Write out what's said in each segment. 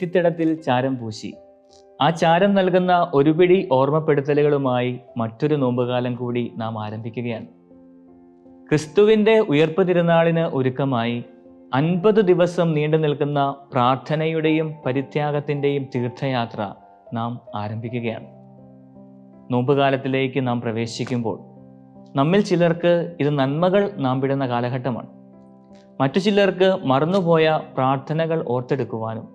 നെറ്റിത്തടത്തിൽ ചാരം പൂശി. ആ ചാരം നൽകുന്ന ഒരു പിടി ഓർമ്മപ്പെടുത്തലുകളുമായി മറ്റൊരു നോമ്പുകാലം കൂടി നാം ആരംഭിക്കുകയാണ്. ക്രിസ്തുവിൻ്റെ ഉയർപ്പ് തിരുനാളിന് ഒരുക്കമായി 50 ദിവസം നീണ്ടു നിൽക്കുന്ന പ്രാർത്ഥനയുടെയും പരിത്യാഗത്തിൻ്റെയും തീർത്ഥയാത്ര നാം ആരംഭിക്കുകയാണ്. നോമ്പുകാലത്തിലേക്ക് നാം പ്രവേശിക്കുമ്പോൾ നമ്മിൽ ചിലർക്ക് ഇത് നന്മകൾ നാം വിടുന്ന കാലഘട്ടമാണ്. മറ്റു ചിലർക്ക് മറന്നുപോയ പ്രാർത്ഥനകൾ ഓർത്തെടുക്കുവാനും,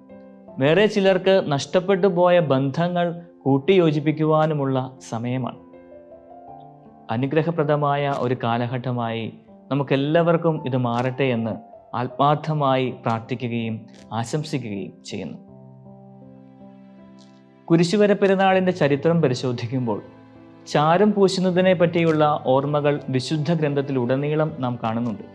വേറെ ചിലർക്ക് നഷ്ടപ്പെട്ടു പോയ ബന്ധങ്ങൾ കൂട്ടിയോജിപ്പിക്കുവാനുമുള്ള സമയമാണ്. അനുഗ്രഹപ്രദമായ ഒരു കാലഘട്ടമായി നമുക്കെല്ലാവർക്കും ഇത് മാറട്ടെ എന്ന് ആത്മാർത്ഥമായി പ്രാർത്ഥിക്കുകയും ആശംസിക്കുകയും ചെയ്യുന്നു. കുരിശുവര പെരുന്നാളിൻ്റെ ചരിത്രം പരിശോധിക്കുമ്പോൾ ചാരം പൂശുന്നതിനെ പറ്റിയുള്ള ഓർമ്മകൾ വിശുദ്ധ ഗ്രന്ഥത്തിൽ ഉടനീളം നാം കാണുന്നുണ്ട്.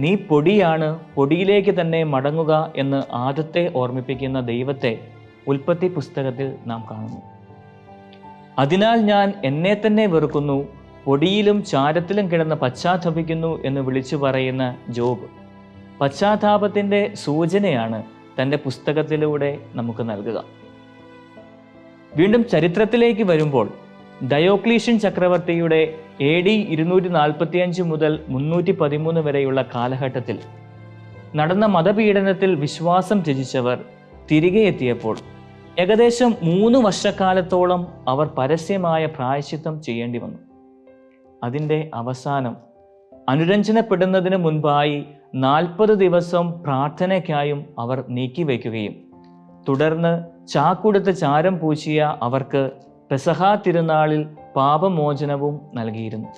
നീ പൊടിയാണ്, പൊടിയിലേക്ക് തന്നെ മടങ്ങുക എന്ന് ആദത്തെ ഓർമ്മിപ്പിക്കുന്ന ദൈവത്തെ ഉൽപ്പത്തി പുസ്തകത്തിൽ നാം കാണുന്നു. അതിനാൽ ഞാൻ എന്നെ തന്നെ വെറുക്കുന്നു, പൊടിയിലും ചാരത്തിലും കിടന്ന് പശ്ചാത്തപിക്കുന്നു എന്ന് വിളിച്ചു പറയുന്ന ജോബ് പശ്ചാത്താപത്തിൻ്റെ സൂചനയാണ് തൻ്റെ പുസ്തകത്തിലൂടെ നമുക്ക് നൽകുക. വീണ്ടും ചരിത്രത്തിലേക്ക് വരുമ്പോൾ ഡയോക്ലീഷ്യൻ ചക്രവർത്തിയുടെ AD 245 മുതൽ 313 വരെയുള്ള കാലഘട്ടത്തിൽ നടന്ന മതപീഡനത്തിൽ വിശ്വാസം ത്യജിച്ചവർ തിരികെ എത്തിയപ്പോൾ ഏകദേശം 3 വർഷക്കാലത്തോളം അവർ പരസ്യമായ പ്രായശ്ചിത്തം ചെയ്യേണ്ടി വന്നു. അതിൻ്റെ അവസാനം അനുരഞ്ജനപ്പെടുന്നതിന് മുൻപായി 40 ദിവസം പ്രാർത്ഥനയ്ക്കായും അവർ നീക്കിവെക്കുകയും തുടർന്ന് ചാക്കുടുത്ത് ചാരം പൂശിയ അവർക്ക് പെസഹ തിരുനാളിൽ പാപമോചനവും നൽകിയിരുന്നു.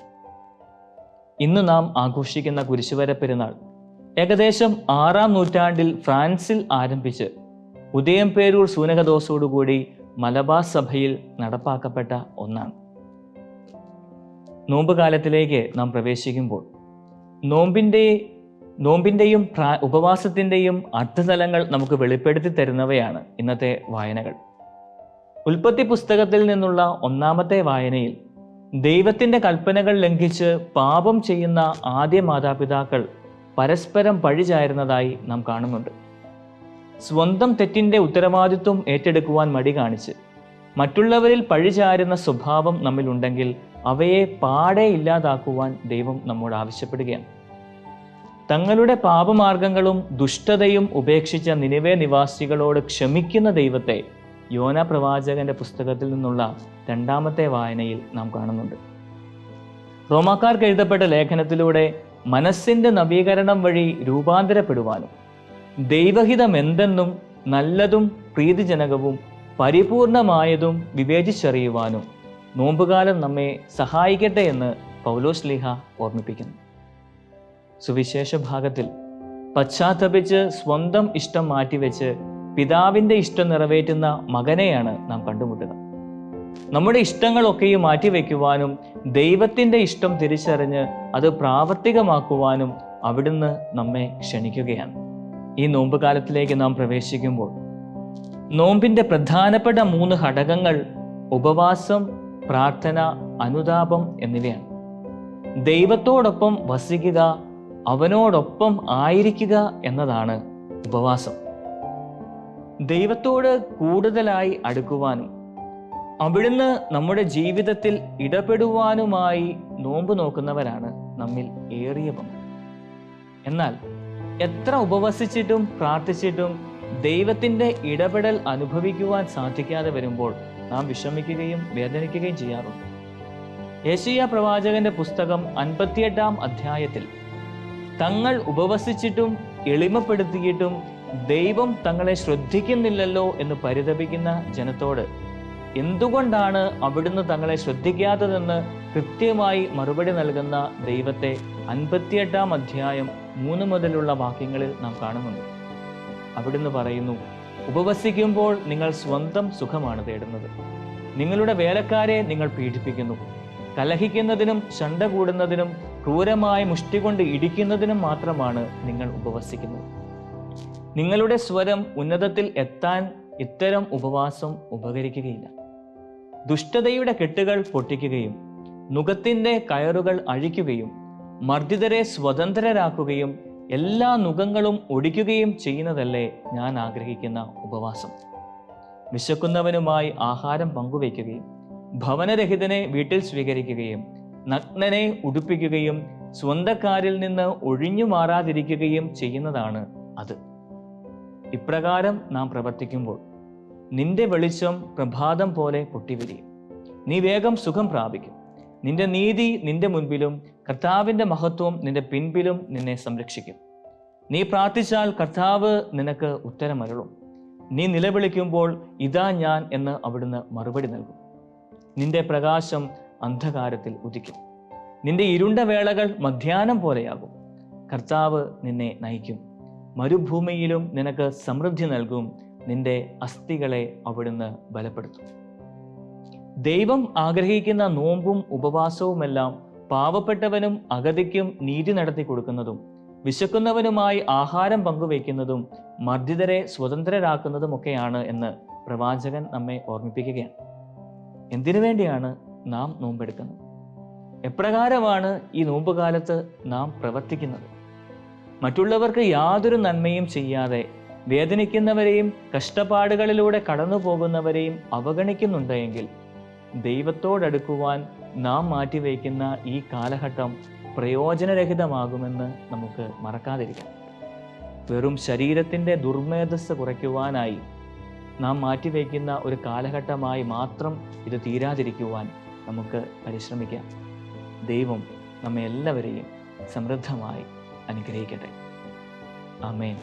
ഇന്ന് നാം ആഘോഷിക്കുന്ന കുരിശുവര പെരുന്നാൾ ഏകദേശം 6-ാം നൂറ്റാണ്ടിൽ ഫ്രാൻസിൽ ആരംഭിച്ച് ഉദയംപേരൂർ സൂനകദോസോടുകൂടി മലബാർ സഭയിൽ നടപ്പാക്കപ്പെട്ട ഒന്നാണ്. നോമ്പുകാലത്തിലേക്ക് നാം പ്രവേശിക്കുമ്പോൾ നോമ്പിൻ്റെയും ഉപവാസത്തിൻ്റെയും അർത്ഥതലങ്ങൾ നമുക്ക് വെളിപ്പെടുത്തി തരുന്നവയാണ് ഇന്നത്തെ വായനകൾ. ഉൽപ്പത്തി പുസ്തകത്തിൽ നിന്നുള്ള 1-ാമത്തെ വായനയിൽ ദൈവത്തിൻ്റെ കൽപ്പനകൾ ലംഘിച്ച് പാപം ചെയ്യുന്ന ആദ്യ മാതാപിതാക്കൾ പരസ്പരം പഴിചാരുന്നതായി നാം കാണുന്നുണ്ട്. സ്വന്തം തെറ്റിൻ്റെ ഉത്തരവാദിത്വം ഏറ്റെടുക്കുവാൻ മടി കാണിച്ച് മറ്റുള്ളവരിൽ പഴിചാരുന്ന സ്വഭാവം നമ്മിലുണ്ടെങ്കിൽ അവയെ പാടെ ഇല്ലാതാക്കുവാൻ ദൈവം നമ്മോട് ആവശ്യപ്പെടുകയാണ്. തങ്ങളുടെ പാപമാർഗങ്ങളും ദുഷ്ടതയും ഉപേക്ഷിച്ച നിനിവേ നിവാസികളോട് ക്ഷമിക്കുന്ന ദൈവത്തെ യോന പ്രവാചകന്റെ പുസ്തകത്തിൽ നിന്നുള്ള 2-ാമത്തെ വായനയിൽ നാം കാണുന്നുണ്ട്. റോമാക്കാർക്ക് എഴുതപ്പെട്ട ലേഖനത്തിലൂടെ മനസ്സിൻ്റെ നവീകരണം വഴി രൂപാന്തരപ്പെടുവാനും ദൈവഹിതം എന്തെന്നും നല്ലതും പ്രീതിജനകവും പരിപൂർണമായതും വിവേചിച്ചറിയുവാനും നോമ്പുകാലം നമ്മെ സഹായിക്കട്ടെ എന്ന് പൗലോസ്ലീഹ ഓർമ്മിപ്പിക്കുന്നു. സുവിശേഷ ഭാഗത്തിൽ പശ്ചാത്തപിച്ച് സ്വന്തം ഇഷ്ടം മാറ്റിവെച്ച് പിതാവിൻ്റെ ഇഷ്ടം നിറവേറ്റുന്ന മകനെയാണ് നാം കണ്ടുമുട്ടുക. നമ്മുടെ ഇഷ്ടങ്ങളൊക്കെയും മാറ്റിവെക്കുവാനും ദൈവത്തിൻ്റെ ഇഷ്ടം തിരിച്ചറിഞ്ഞ് അത് പ്രാവർത്തികമാക്കുവാനും അവിടുന്ന് നമ്മെ ക്ഷണിക്കുകയാണ്. ഈ നോമ്പുകാലത്തിലേക്ക് നാം പ്രവേശിക്കുമ്പോൾ നോമ്പിൻ്റെ പ്രധാനപ്പെട്ട 3 ഘടകങ്ങൾ ഉപവാസം, പ്രാർത്ഥന, അനുതാപം എന്നിവയാണ്. ദൈവത്തോടൊപ്പം വസിക്കുക, അവനോടൊപ്പം ആയിരിക്കുക എന്നതാണ് ഉപവാസം. ദൈവത്തോട് കൂടുതലായി അടുക്കുവാനും അവിടുന്ന് നമ്മുടെ ജീവിതത്തിൽ ഇടപെടുവാനുമായി നോമ്പ് നോക്കുന്നവരാണ് നമ്മിൽ ഏറിയ പങ്ക്. എന്നാൽ എത്ര ഉപവസിച്ചിട്ടും പ്രാർത്ഥിച്ചിട്ടും ദൈവത്തിൻ്റെ ഇടപെടൽ അനുഭവിക്കുവാൻ സാധിക്കാതെ വരുമ്പോൾ നാം വിഷമിക്കുകയും വേദനിക്കുകയും ചെയ്യാറുണ്ട്. യെശയ്യാ പ്രവാചകന്റെ പുസ്തകം 58-ാം അധ്യായത്തിൽ തങ്ങൾ ഉപവസിച്ചിട്ടും എളിമപ്പെടുത്തിയിട്ടും ദൈവം തങ്ങളെ ശ്രദ്ധിക്കുന്നില്ലല്ലോ എന്ന് പരിതപിക്കുന്ന ജനത്തോട് എന്തുകൊണ്ടാണ് അവിടുന്ന് തങ്ങളെ ശ്രദ്ധിക്കാത്തതെന്ന് കൃത്യമായി മറുപടി നൽകുന്ന ദൈവത്തെ 58-ാം അധ്യായം 3 മുതലുള്ള വാക്യങ്ങളിൽ നാം കാണുന്നുണ്ട്. അവിടുന്ന് പറയുന്നു, ഉപവസിക്കുമ്പോൾ നിങ്ങൾ സ്വന്തം സുഖമാണ് തേടുന്നത്, നിങ്ങളുടെ വേലക്കാരെ നിങ്ങൾ പീഡിപ്പിക്കുന്നു, കലഹിക്കുന്നതിനും ശണ്ട കൂടുന്നതിനും ക്രൂരമായ മുഷ്ടി കൊണ്ട് ഇടിക്കുന്നതിനും മാത്രമാണ് നിങ്ങൾ ഉപവസിക്കുന്നത്. നിങ്ങളുടെ സ്വരം ഉന്നതത്തിൽ എത്താൻ ഇത്തരം ഉപവാസം ഉപകരിക്കുകയില്ല. ദുഷ്ടതയുടെ കെട്ടുകൾ പൊട്ടിക്കുകയും നുകത്തിൻ്റെ കയറുകൾ അഴിക്കുകയും മർദ്ദിതരെ സ്വതന്ത്രരാക്കുകയും എല്ലാ നുകങ്ങളും ഒടിക്കുകയും ചെയ്യുന്നതല്ലേ ഞാൻ ആഗ്രഹിക്കുന്ന ഉപവാസം. വിശക്കുന്നവനുമായി ആഹാരം പങ്കുവയ്ക്കുകയും ഭവനരഹിതനെ വീട്ടിൽ സ്വീകരിക്കുകയും നഗ്നനെ ഉടുപ്പിക്കുകയും സ്വന്തക്കാരിൽ നിന്ന് ഒഴിഞ്ഞു മാറാതിരിക്കുകയും ചെയ്യുന്നതാണ് അത്. ഇപ്രകാരം നാം പ്രവർത്തിക്കുമ്പോൾ നിന്റെ വെളിച്ചം പ്രഭാതം പോലെ പൊട്ടിവിരിയും. നീ വേഗം സുഖം പ്രാപിക്കും. നിന്റെ നീതി നിന്റെ മുൻപിലും കർത്താവിൻ്റെ മഹത്വം നിന്റെ പിൻപിലും നിന്നെ സംരക്ഷിക്കും. നീ പ്രാർത്ഥിച്ചാൽ കർത്താവ് നിനക്ക് ഉത്തരമരുളും. നീ നിലവിളിക്കുമ്പോൾ ഇതാ ഞാൻ എന്ന് അവിടുന്ന് മറുപടി നൽകും. നിന്റെ പ്രകാശം അന്ധകാരത്തിൽ ഉദിക്കും. നിന്റെ ഇരുണ്ട വേളകൾ മധ്യാഹ്നം പോലെയാകും. കർത്താവ് നിന്നെ നയിക്കും. മരുഭൂമിയിലും നിനക്ക് സമൃദ്ധി നൽകും. നിന്റെ അസ്ഥികളെ അവിടുന്ന് ബലപ്പെടുത്തും. ദൈവം ആഗ്രഹിക്കുന്ന നോമ്പും ഉപവാസവുമെല്ലാം പാവപ്പെട്ടവനും അഗതിക്കും നീതി നടത്തി കൊടുക്കുന്നതും വിശക്കുന്നവനുമായി ആഹാരം പങ്കുവയ്ക്കുന്നതും മർദ്ദിതരെ സ്വതന്ത്രരാക്കുന്നതുമൊക്കെയാണ് എന്ന് പ്രവാചകൻ നമ്മെ ഓർമ്മിപ്പിക്കുകയാണ്. എന്തിനു വേണ്ടിയാണ് നാം നോമ്പെടുക്കുന്നത്? എപ്രകാരമാണ് ഈ നോമ്പുകാലത്ത് നാം പ്രവർത്തിക്കുന്നത്? മറ്റുള്ളവർക്ക് യാതൊരു നന്മയും ചെയ്യാതെ വേദനിക്കുന്നവരെയും കഷ്ടപ്പാടുകളിലൂടെ കടന്നു പോകുന്നവരെയും അവഗണിക്കുന്നുണ്ടെങ്കിൽ ദൈവത്തോടടുക്കുവാൻ നാം മാറ്റിവെക്കുന്ന ഈ കാലഘട്ടം പ്രയോജനരഹിതമാകുമെന്ന് നമുക്ക് മറക്കാതിരിക്കാം. വെറും ശരീരത്തിൻ്റെ ദുർമേധസ് കുറയ്ക്കുവാനായി നാം മാറ്റിവെക്കുന്ന ഒരു കാലഘട്ടമായി മാത്രം ഇത് തീരാതിരിക്കുവാൻ നമുക്ക് പരിശ്രമിക്കാം. ദൈവം നമ്മെ എല്ലാവരെയും സമൃദ്ധമായി അനുഗ്രഹിക്കട്ടെ. ആമേൻ.